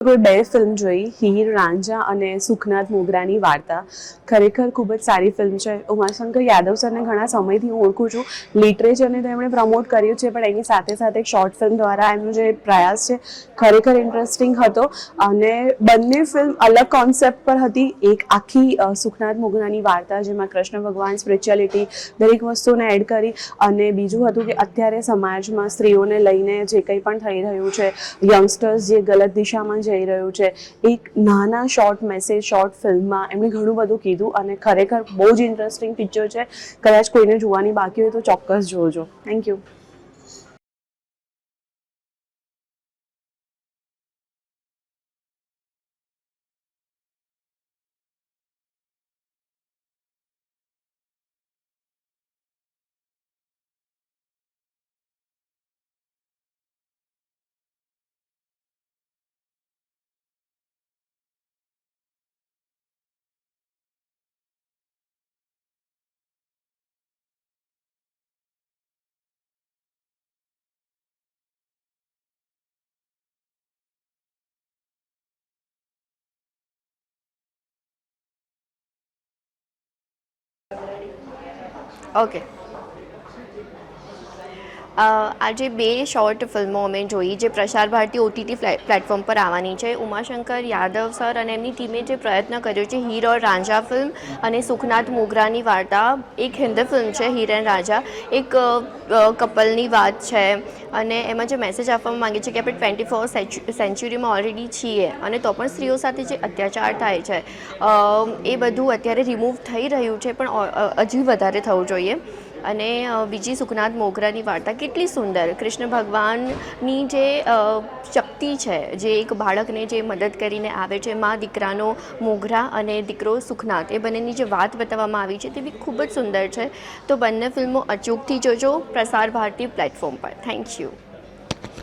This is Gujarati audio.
કોઈ બે ફિલ્મ જોઈ, હીર રાંઝા અને સુખનાથ મોગરાની વાર્તા. ખરેખર ખૂબ જ સારી ફિલ્મ છે. ઉમાશંકર યાદવ સરને ઘણા સમયથી હું ઓળખું છું. લિટરેચરને તો એમણે પ્રમોટ કર્યું છે, પણ એની સાથે સાથે એક શોર્ટ ફિલ્મ દ્વારા એમનો જે પ્રયાસ છે ખરેખર ઇન્ટરેસ્ટિંગ હતો. અને બંને ફિલ્મ અલગ કોન્સેપ્ટ પર હતી. એક આખી સુખનાથ મોગરાની વાર્તા, જેમાં કૃષ્ણ ભગવાન, સ્પિરિચ્યુઅલિટી દરેક વસ્તુને એડ કરી. અને બીજું હતું કે અત્યારે સમાજમાં સ્ત્રીઓને લઈને જે કંઈ પણ થઈ રહ્યું છે, યંગસ્ટર્સ જે ગલત દિશામાં જઈ રહ્યું છે, એક નાના શોર્ટ મેસેજ શોર્ટ ફિલ્મમાં એમણે ઘણું બધું કીધું. અને ખરેખર બહુ જ ઇન્ટરેસ્ટિંગ પિક્ચર છે. કદાચ કોઈને જોવાની બાકી હોય તો ચોક્કસ જોજો. Thank you. ઓકે. આજે બે શોર્ટ ફિલ્મો અમે જોઈ જે પ્રસાર ભારતી OTT પ્લેટફોર્મ પર આવવાની છે. ઉમાશંકર યાદવ સર અને એમની ટીમે જે પ્રયત્ન કર્યો છે, હીર ઓર રાંઝા ફિલ્મ અને સુખનાથ મોગરાની વાર્તા, એક હિન્દી ફિલ્મ છે હીર એન્ડ રાંઝા. એક કપલની વાત છે અને એમાં જે મેસેજ આપવામાં માંગે છે કે આપણે 21st સેન્ચુરીમાં ઓલરેડી છીએ અને તો પણ સ્ત્રીઓ સાથે જે અત્યાચાર થાય છે એ બધું અત્યારે રિમૂવ થઈ રહ્યું છે, પણ હજી વધારે થવું જોઈએ. અને બીજી સુખનાથ મોગરાની વાર્તા કેટલી સુંદર, કૃષ્ણ ભગવાનની જે શક્તિ છે, જે એક બાળકને જે મદદ કરીને આવે છે, મા દીકરાનો મોગરા અને દીકરો સુખનાથ, એ બંનેની જે વાત બતાવવામાં આવી છે તે બી ખૂબ જ સુંદર છે. તો બંને ફિલ્મો અચૂકથી જોજો પ્રસાર ભારતી પ્લેટફોર્મ પર. Thank you.